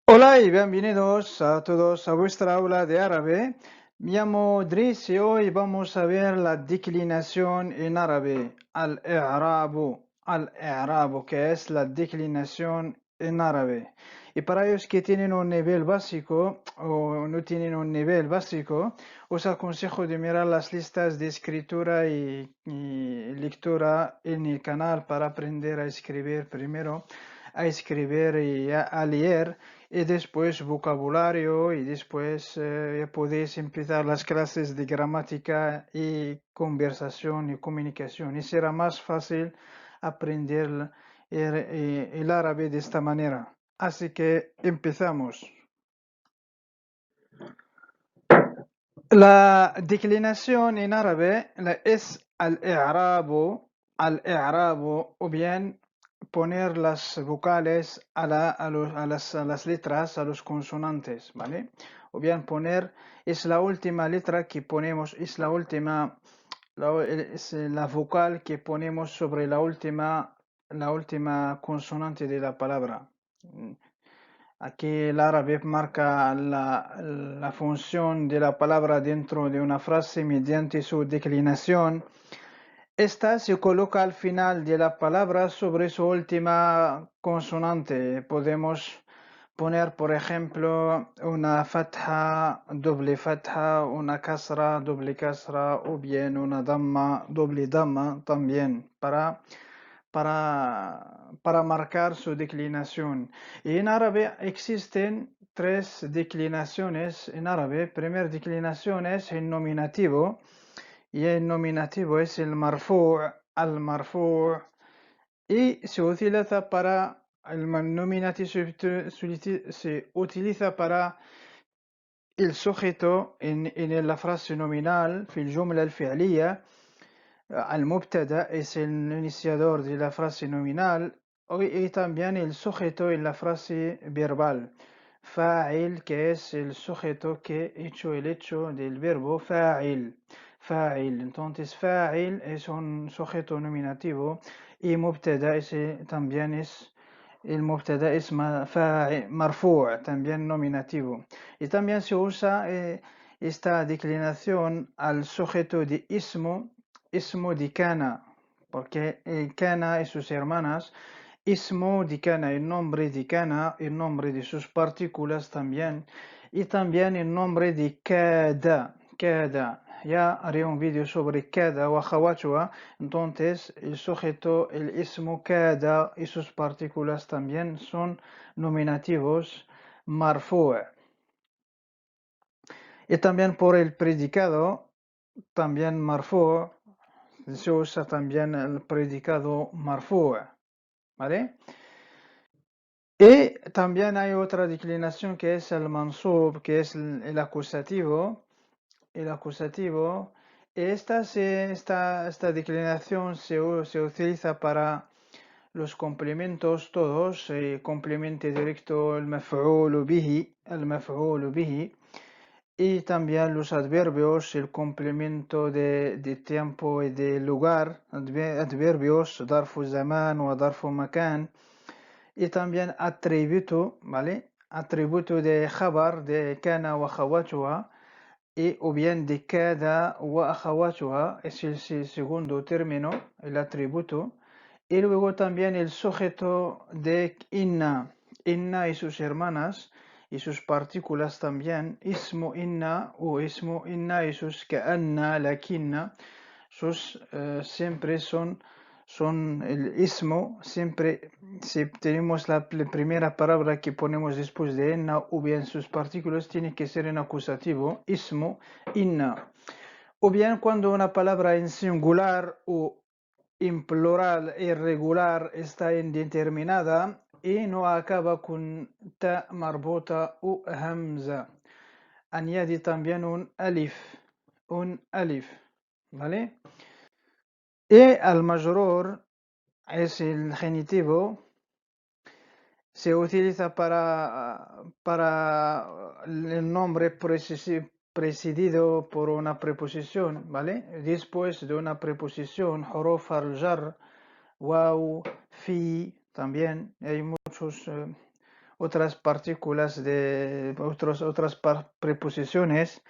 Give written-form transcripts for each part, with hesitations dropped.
Hola y bienvenidos a todos a vuestra aula de árabe. Me llamo Driss y hoy vamos a ver la declinación en árabe, al-i'rabu, que es la declinación en árabe. Y para ellos que tienen un nivel básico o no tienen un nivel básico, os aconsejo de mirar las listas de escritura y lectura en el canal para aprender a escribir primero, a escribir y a leer y después vocabulario y después podéis empezar las clases de gramática y conversación y comunicación y será más fácil aprender el árabe de esta manera. Así que empezamos. La declinación en árabe es al-i'rabu o bien poner las vocales a las letras, a los consonantes, ¿vale? O bien poner, es la última letra que ponemos, es la vocal que ponemos sobre la última consonante de la palabra. Aquí el árabe marca la función de la palabra dentro de una frase mediante su declinación. Esta se coloca al final de la palabra sobre su última consonante. Podemos poner, por ejemplo, una fatha, doble fatha, una kasra, doble kasra, o bien una damma, doble damma también, para marcar su declinación. Y en árabe existen tres declinaciones en árabe. Primera declinación es el nominativo. Y el nominativo es el marfu', al-marfu', y se utiliza para el nominativo se utiliza para el sujeto en la frase nominal في الجملة الفعلية. المبتدا es el iniciador de la frase nominal y también el sujeto en la frase verbal. Fa'il, que es el sujeto que hecho el hecho del verbo fa'il. Fa'il. Entonces fa'il es un sujeto nominativo y mubtada también es el mubtada es marfu', también nominativo. Y también se usa esta declinación al sujeto de ismo de Kana, porque Kana y sus hermanas, ismo de Kana, el nombre de Kana, el nombre de sus partículas también, y también el nombre de Kada. Ya haré un vídeo sobre Kada o Akhawachua, entonces el sujeto, el ismo Kada y sus partículas también son nominativos marfu'. Y también por el predicado, también marfu', se usa también el predicado marfu', ¿vale? Y también hay otra declinación que es el mansub, que es el acusativo. El acusativo. Esta declinación se utiliza para los complementos todos, complemento directo, el maf'ul bihi, y también los adverbios, el complemento de tiempo y de lugar, adverbios, darfu zaman o darfu makan, y también atributo, ¿vale? Atributo de khabar, de kana wa khawatuha, y o bien de kada wa akhawatuha, es el segundo término, el atributo, y luego también el sujeto de inna y sus hermanas, y sus partículas también, ismo inna o ismo inna y sus ka'anna, lakinna, sus siempre son el ismo, siempre si tenemos la primera palabra que ponemos después de inna o bien sus partículas tiene que ser en acusativo, ismo inna. O bien cuando una palabra en singular o en plural irregular está indeterminada y no acaba con ta marbuta o hamza. Añade también un alif, ¿vale? Y al majrur es el genitivo, se utiliza para el nombre precedido por una preposición, ¿vale? Después de una preposición, huruf al-jar, waw, fi, también hay otras partículas de otras preposiciones.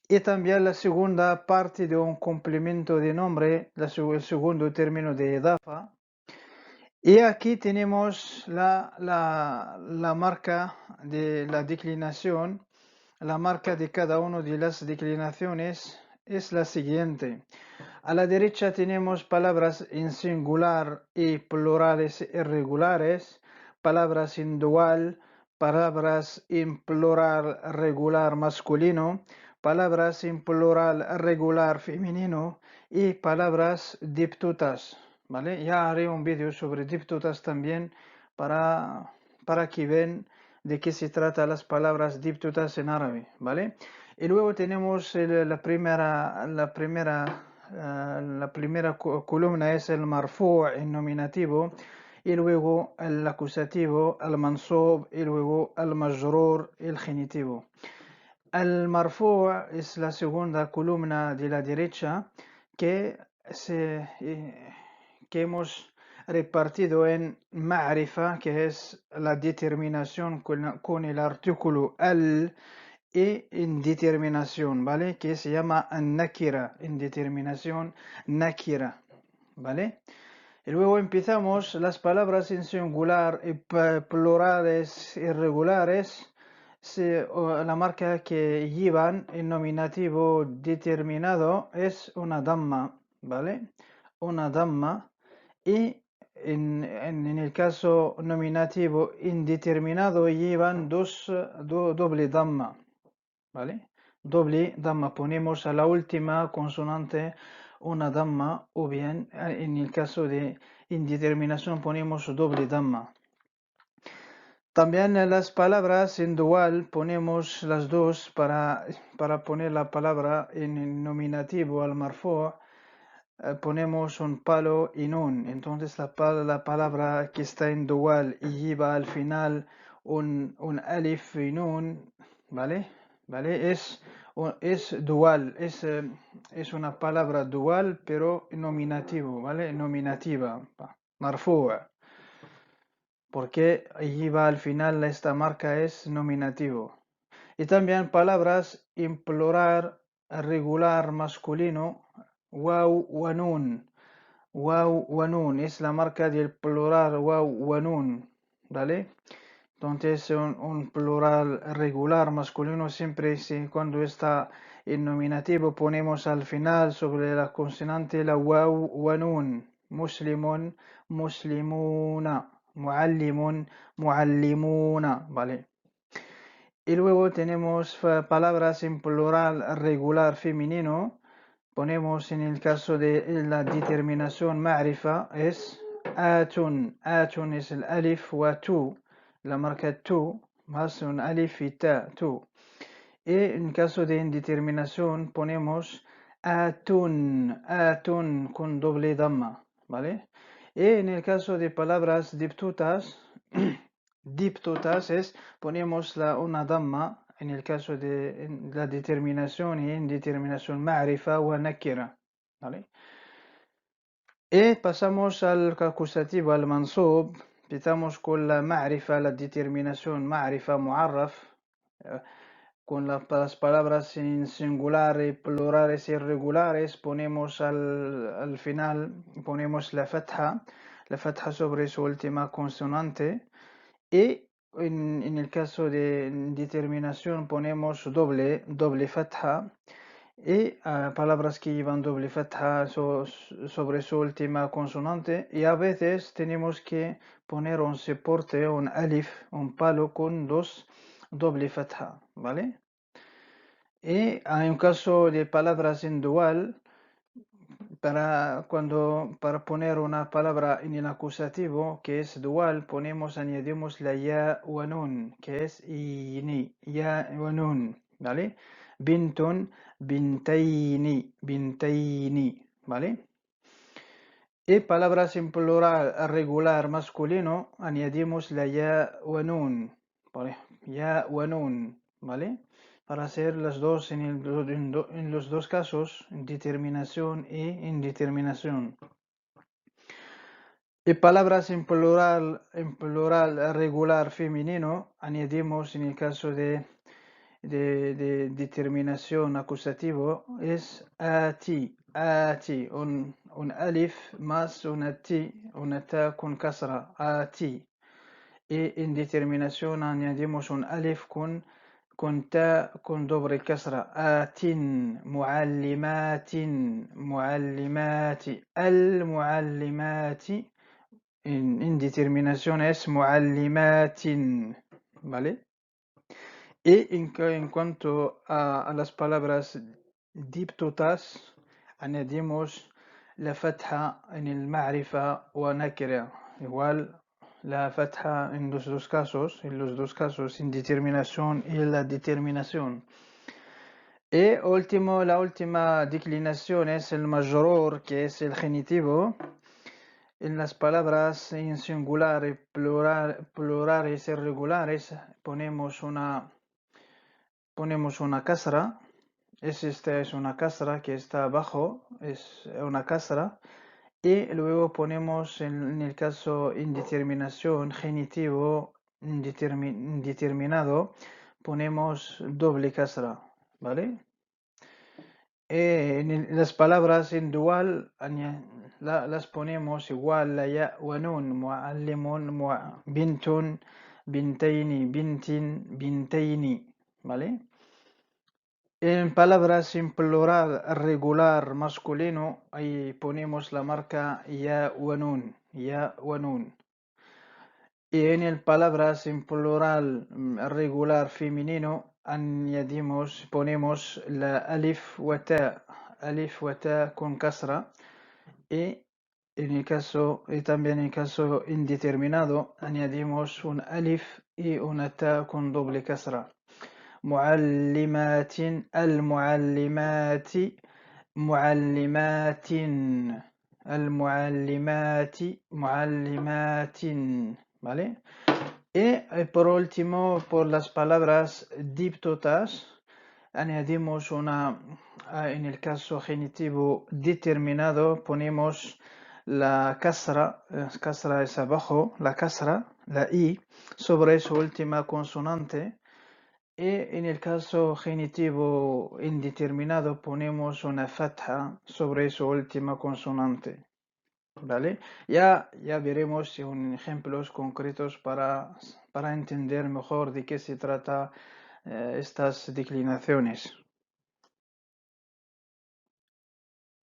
Y también la segunda parte de un complemento de nombre, el segundo término de edafa. Y aquí tenemos la marca de la declinación. La marca de cada una de las declinaciones es la siguiente. A la derecha tenemos palabras en singular y plurales irregulares, palabras en dual, palabras en plural regular masculino, palabras en plural regular femenino y palabras diptutas. ¿Vale? Ya haré un vídeo sobre diptutas también para que vean de qué se trata las palabras diptutas en árabe. ¿Vale? Y luego tenemos la primera columna es el marfu' en nominativo, y luego el acusativo, el mansub, y luego el majrur, el genitivo. El marfu' es la segunda columna de la derecha que hemos repartido en ma'rifa, que es la determinación con el artículo al, y indeterminación, ¿vale? Que se llama nakira, indeterminación nakira, ¿vale? Y luego empezamos las palabras en singular y plurales irregulares. La marca que llevan en nominativo determinado es una damma, ¿vale? Una damma. Y en el caso nominativo indeterminado llevan doble damma, ¿vale? Doble damma, ponemos a la última consonante una damma, o bien en el caso de indeterminación ponemos doble damma. También en las palabras en dual ponemos las dos para poner la palabra en el nominativo al marfu', ponemos un palo y nun. Entonces la palabra que está en dual y lleva al final un alif y nun, ¿vale? ¿Vale? Es dual, es una palabra dual, pero nominativo, ¿vale? Nominativa, marfu'a, porque lleva al final esta marca es nominativo. Y también palabras en plural regular masculino, waw wa nun. Waw wa nun es la marca del plural waw wa nun, ¿vale? Entonces un plural regular masculino siempre cuando está en nominativo ponemos al final sobre la consonante la waw wa nun. Muslimun, muslimuna, muallimun, muallimuna, ¿vale? Y luego tenemos palabras en plural regular femenino. Ponemos en el caso de la determinación ma'rifa es atun. Atun es el alif wa tu. La marca tu más un alif y ta, tu. Y en caso de indeterminación ponemos atun. Atun con doble damma, ¿vale? Y en el caso de palabras diptutas, diptutas ponemos una damma en el caso de la determinación y indeterminación ma'rifa o nakira, ¿vale? Y pasamos al acusativo, al mansub. Empezamos con la ma'rifa, la determinación ma'rifa mu'arraf, con las palabras en singular y plurales irregulares ponemos al final, ponemos la fatha sobre su última consonante. Y en el caso de determinación ponemos doble fatha, y palabras que llevan doble fatha sobre su última consonante, y a veces tenemos que poner un soporte, un alif, un palo con dos doble fatha, ¿vale? Y hay un caso de palabras en dual. Para poner una palabra en el acusativo que es dual, añadimos la ya wa nun, que es ini, ya wa nun, ¿vale? Bintun, bintaini, bintaini, ¿vale? Y palabras en plural regular masculino, añadimos la ya wa nun, ¿vale? Ya wa nun, ¿vale? Para hacer las dos en los dos casos, determinación e indeterminación. Y palabras en plural regular femenino, añadimos en el caso de determinación acusativo, es ati, un alif más una ta con kasra, ati. Y en determinación añadimos un alif con ta con doble kasra, atin, muallimati, al-muallimati. En determinación es muallimatin, ¿vale? Y en cuanto a las palabras diptotas, añadimos la fatha en el ma'rifa o nakira. Igual la fatha en los dos casos, en determinación y la determinación. Y la última declinación es el majrur, que es el genitivo. En las palabras en singular y plurales y regulares ponemos una kasra. Esta es una kasra que está abajo, es una kasra. Y luego ponemos en el caso indeterminación, genitivo indeterminado, ponemos doble kasra, ¿vale? En las palabras en dual las ponemos igual, la ya wa nun, muallimun, bintun, bintaini, bintin, bintaini, ¿vale? En palabras en plural regular masculino, ahí ponemos la marca ya wa nun, ya wa nun. Y en el palabras en plural regular femenino, ponemos la alif wa ta con kasra. Y también en el caso indeterminado, añadimos un alif y una ta con doble kasra. معلمات المعلمات معلمات المعلمات معلمات, ¿vale? Y por último, por las palabras diptotas, añadimos en el caso genitivo determinado, ponemos la kasra es abajo, la kasra, la i, sobre su última consonante. Y en el caso genitivo indeterminado ponemos una fatha sobre su última consonante, ¿vale? Ya veremos ejemplos concretos para entender mejor de qué se trata estas declinaciones.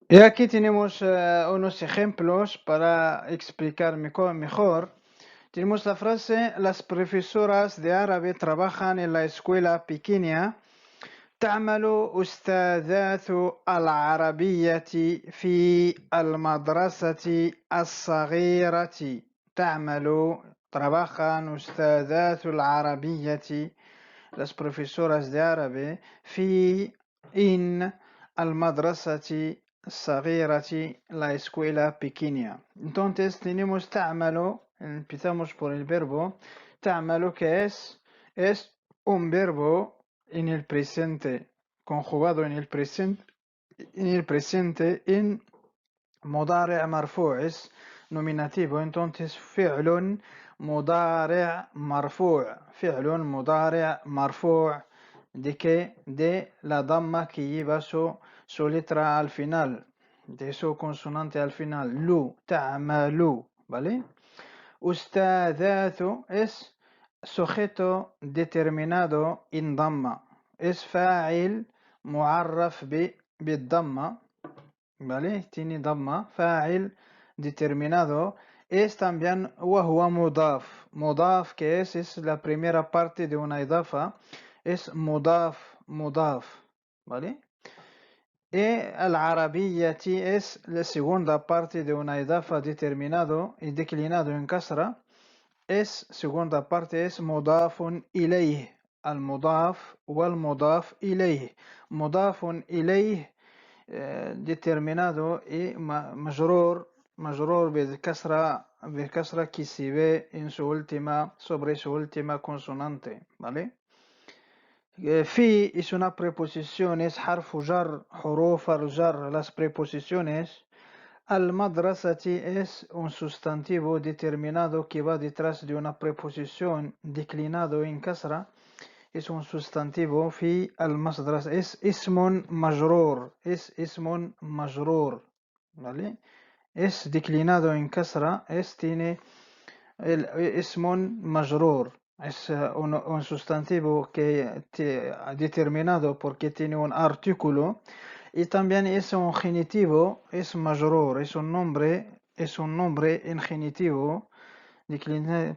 Y aquí tenemos unos ejemplos para explicar mejor. Tenemos la frase: las profesoras de árabe trabajan en la escuela pequeña. تعمل أستاذات العربية في المدرسة الصغيرة. trabajan أستاذات العربية, las profesoras de árabe, en المدرسة الصغيرة, la escuela pequeña. Entonces tenemos تعمل, empezamos por el verbo تعمل, que es un verbo en el presente, conjugado en el presente en مضارع مرفوع, es nominativo. Entonces فعل مضارع مرفوع, de la dama que lleva su letra al final, de su consonante al final, تعمل, ¿vale? أستاذات es sujeto determinado en damma, es fa'il mu'arraf بالضمة, ¿vale? Tiene damma, fa'il determinado. Es también وهو مضاف, que es la primera parte de una idafa, es mudaf, ¿vale? Y al-arabiyyati es la segunda parte de una idafa determinado y declinado en kasra. Segunda parte es mudafun ilayh, al-mudaf wal-mudaf ilayh. Mudafun ilayh determinado y majrur بالكسرة que se ve sobre su última consonante, ¿vale? في es una preposición, es حرف جر, حروف الجر, las preposiciones Al-madrasati es un sustantivo determinado que va detrás de una preposición declinado en kasra. Es un sustantivo fi al-madrasa. Es ismun majrur. Es ismun majrur. ¿Vale? Es declinado en kasra. Tiene el ismun majrur. Es un sustantivo que determinado porque tiene un artículo. Y también es un genitivo, es majrur, es un nombre en genitivo,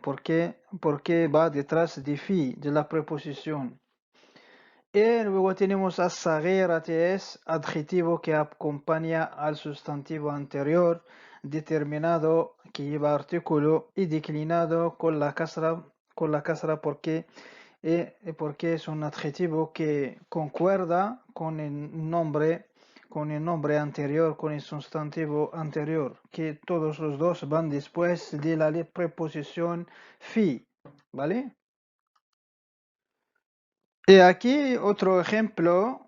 porque va detrás de fi, de la preposición. Y luego tenemos as-saghira, que es adjetivo que acompaña al sustantivo anterior, determinado que lleva artículo y declinado con la kasra porque es un adjetivo que concuerda con el nombre anterior, con el sustantivo anterior, que todos los dos van después de la preposición fi, ¿vale? Y aquí otro ejemplo,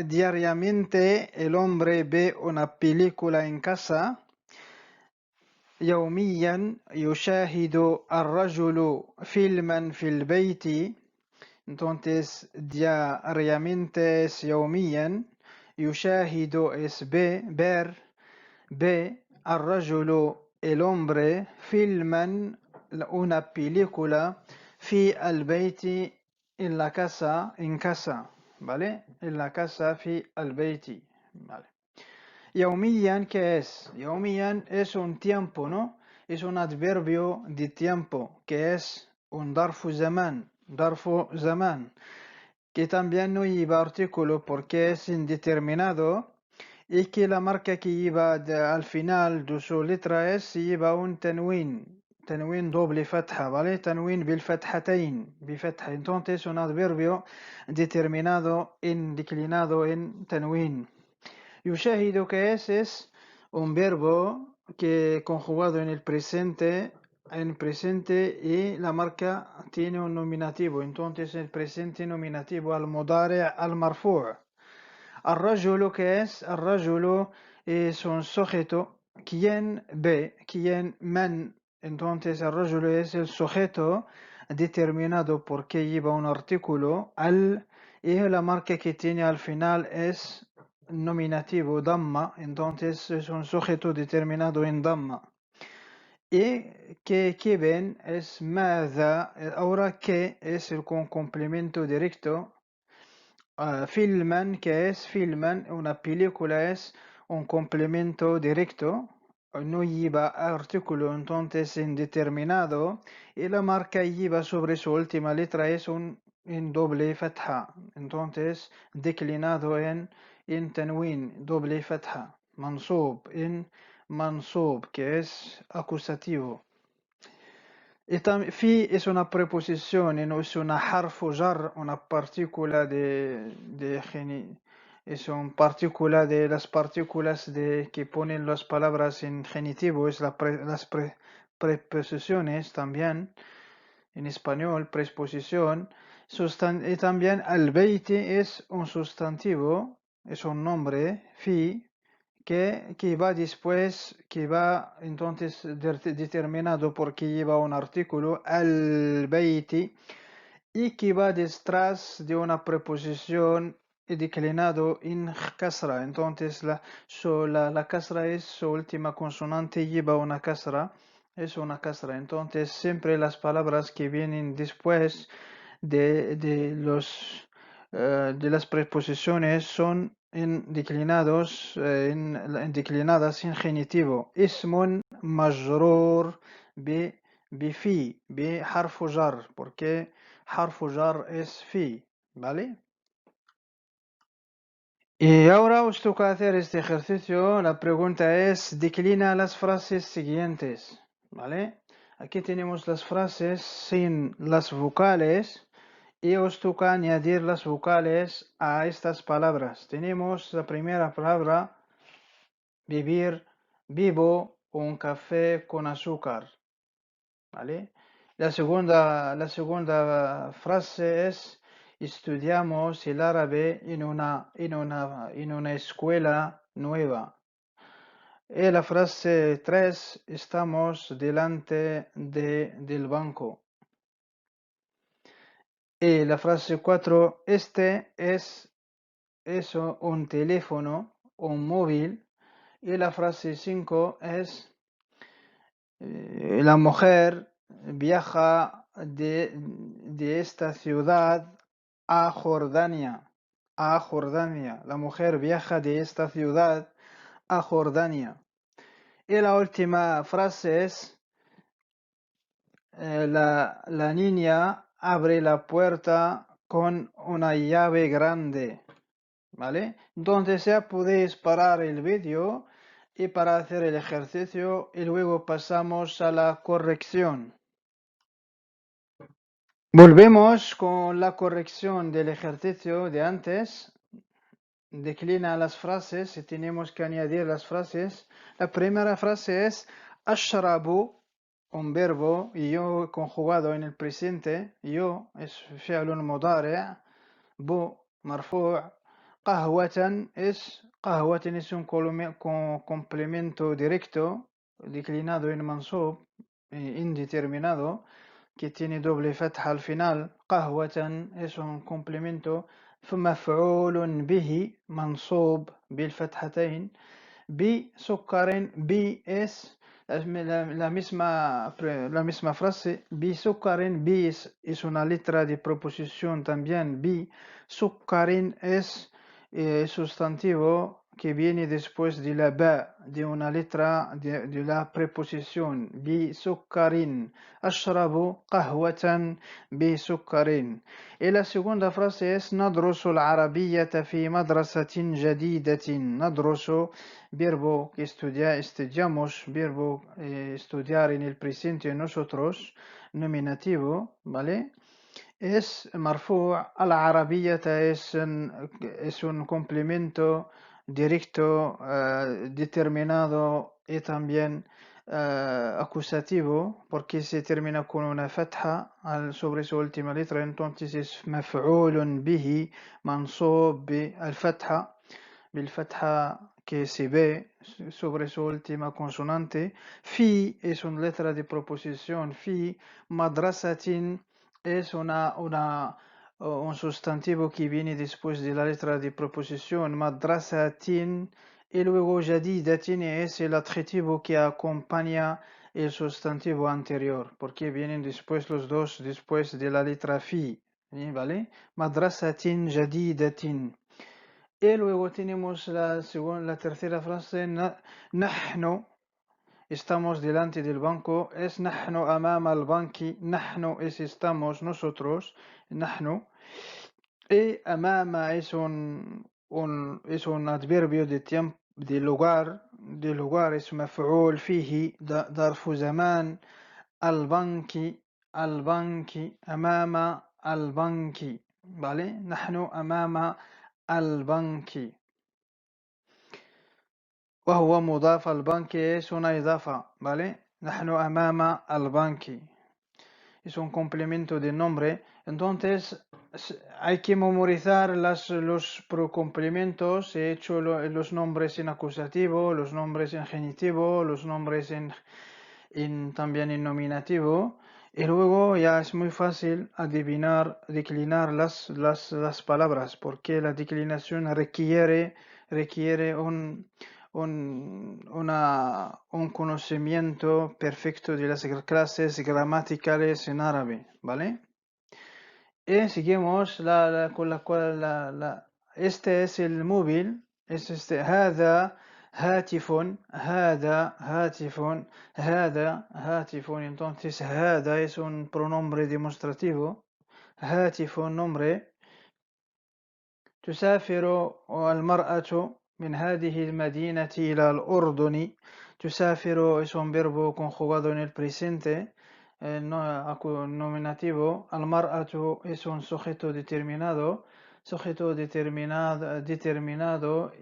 diariamente el hombre ve una película en casa. يوميا يشاهد الرجل فيلما في البيت. Entonces, diariamente es يوميا. يشاهد es ver. الرجل el hombre. فيلما una película. في البيت en la casa, en casa, ¿vale? En la casa في البيت, ¿vale? يوميا, ¿qué es? يوميا es un tiempo, ¿no? Es un adverbio de tiempo, que es un darfu zaman, que también no lleva artículo porque es indeterminado y que la marca que lleva al final de su letra es lleva un tanwin doble fatha, ¿vale? Tanwin bil fathatayn, bifatha. Entonces un adverbio determinado declinado en tanwin. Yushahidu, que es un verbo que conjugado en presente y la marca tiene un nominativo, entonces el presente nominativo al mudari al marfu'. Al-rajulu, que es al-rajulu es un sujeto, quien man, entonces al-rajulu es el sujeto determinado porque lleva un artículo y la marca que tiene al final es nominativo damma, entonces es un sujeto determinado en damma. Y que ven es madha, ahora que es el complemento directo. Filman, que es filman, una película es un complemento directo, no lleva artículo, entonces indeterminado, y la marca lleva sobre su última letra es en doble fatha, entonces declinado en tanwin, doble fatha, mansub, que es acusativo. Fi es una preposición, no es una harfu jar, una partícula es una partícula de las partículas que ponen las palabras en genitivo, es las preposiciones también, en español, preposición. Y también al-beiti es un sustantivo, es un nombre, fi, que va después, que va entonces determinado porque lleva un artículo, al-bayti, y que va detrás de una preposición declinado en kasra. Entonces la kasra es su última consonante, lleva una kasra, es una kasra. Entonces siempre las palabras que vienen después de las preposiciones son declinadas en genitivo. Ismun majrur bifi, bi harfu jar, porque harfu jar es fi, ¿vale? Y ahora os toca hacer este ejercicio. La pregunta es, declina las frases siguientes, ¿vale? Aquí tenemos las frases sin las vocales. Y os toca añadir las vocales a estas palabras. Tenemos la primera palabra, vivir, vivo un café con azúcar, ¿vale? La segunda frase es, Estudiamos el árabe en una escuela nueva. Y la frase 3, estamos delante del banco. Y la frase 4, este es un teléfono, un móvil. Y la frase 5 es la mujer viaja de esta ciudad a Jordania. A Jordania. La mujer viaja de esta ciudad a Jordania. Y la última frase es la niña abre la puerta con una llave grande. ¿Vale? Entonces ya podéis parar el vídeo y para hacer el ejercicio y luego pasamos a la corrección. Volvemos con la corrección del ejercicio de antes. Declina las frases y tenemos que añadir las frases. La primera frase es ashrabu, un verbo, y yo conjugado en el presente. Yo es fi'lun mudari', bu marfu'. Qahwatan es un complemento directo declinado en mansub, indeterminado, que tiene doble fatha al final. Qahwatan es un complemento مفعول به منصوب بالفتحتين. بسكر بي es la misma frase. بسكر بي es una letra de proposición también. بسكر es sustantivo que viene después de la ba, de una letra de la preposición. بسكر أشرب قهوة بسكر. Y la segunda frase es ندرس العربية في مدرسة جديدة. ندرس verbo que estudiamos, verbo estudiar en el presente nosotros, nominativo, ¿vale? Es marfu'. العربية es un complemento directo, determinado y también acusativo, porque se termina con una fatha sobre su última letra. Entonces es مفعول به منصوب بالفتحة que se ve sobre su última consonante. Fi es una letra de proposición. Fi madrasatin es un sustantivo que viene después de la letra de proposición. Madrasatin. Y luego jadidatin es el adjetivo que acompaña el sustantivo anterior, porque vienen después los dos después de la letra fi. ¿Vale? Madrasatin jadidatin. Y luego tenemos la tercera frase, nahnu, estamos delante del banco. Es nahnu amama al banki. Nahnu es estamos nosotros, nahnu. Y amama es un adverbio de tiempo, de lugar es maf'ul fihi, ظرف زمان. al banki, amama al banki, ¿vale? نحن amama al banki. وهو مضاف al banki es una idafa, ¿vale? نحن أمام البنك es un complemento de nombre. Entonces hay que memorizar los complementos. He hecho los nombres en acusativo, los nombres en genitivo, los nombres también en nominativo. Y luego ya es muy fácil declinar las palabras, porque la declinación requiere un conocimiento perfecto de las clases gramaticales en árabe, ¿vale? Y seguimos con la cual este es el móvil, es هذا هاتف. Entonces هذا es un pronombre demostrativo. هاتف nombre. تسافر المرأة من هذه المدينة إلى الأردن. تسافر es un verbo conjugado en el presente, nominativo. المرأة es un sujeto determinado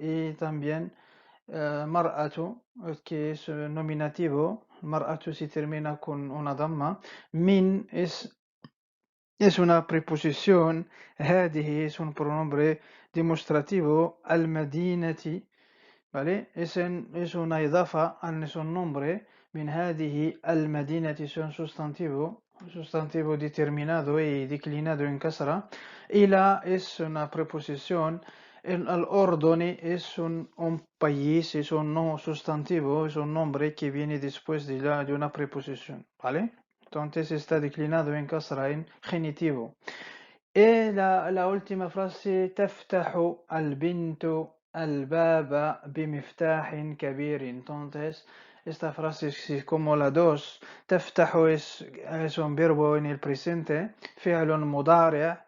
y también mar'atu, que es nominativo. Mar'atu se termina con una dama. Min es es una preposición. هذه es un pronombre demostrativo. المدينة, ¿vale? Es una idafa, es un nombre. من هذه المدينة es un sustantivo determinado y declinado en casra. إلى es una preposición. El ordone es un país, es un no sustantivo, es un nombre que viene después de una preposición, ¿vale? Entonces está declinado en casra, en genitivo. Y la última frase, تفتح البنت الباب بمفتاح كبير. Entonces, esta frase es como la dos. تفتح es un verbo en el presente, فعل مضارع,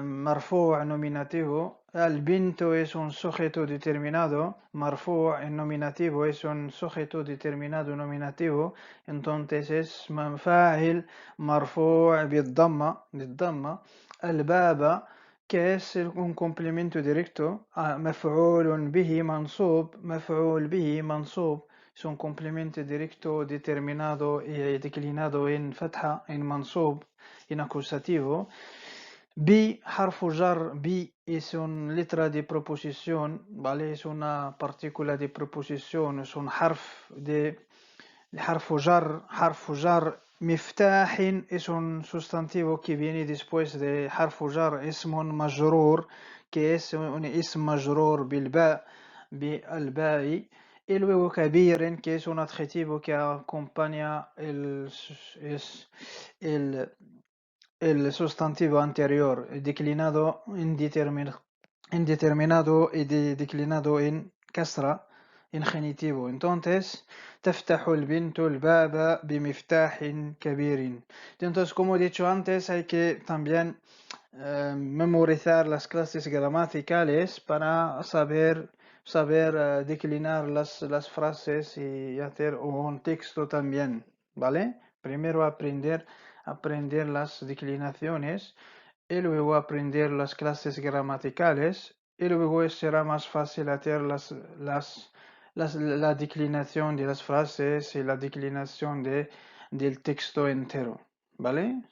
مرفوع nominativo. البنت es un sujeto determinado, مرفوع en nominativo es un sujeto determinado nominativo. Entonces es فاعل مرفوع بالضمة. الباب, que es un complemento directo a مفعول به منصوب. مفعول به منصوب es un complemento directo determinado y declinado en fatha, en mansub, en acusativo. Bi, حرف جر. Bi es una letra de proposición, ¿vale? Es una partícula de proposición, es un حرف جر. مفتاح es un sustantivo que viene después de حرف جر. اسم مجرور, que es un اسم مجرور بالباء. Y luego كبير, que es un adjetivo que acompaña el sustantivo anterior, declinado indeterminado y declinado en casra, en genitivo. Entonces, تفتح البنت الباب بمفتاح كبير. Entonces, como he dicho antes, hay que también memorizar las clases gramaticales para saber declinar las frases y hacer un texto también, ¿vale? Primero aprender las declinaciones y luego aprender las clases gramaticales y luego será más fácil hacer la declinación de las frases y la declinación del texto entero, ¿vale?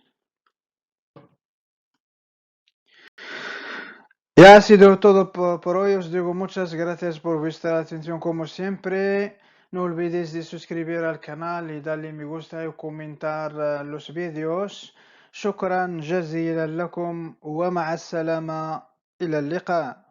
Ya ha sido todo por hoy. Os digo muchas gracias por vuestra atención como siempre. No olvidéis de suscribir al canal y darle me gusta y comentar los vídeos. شكرا جزيلا لكم ومع السلامة إلى اللقاء.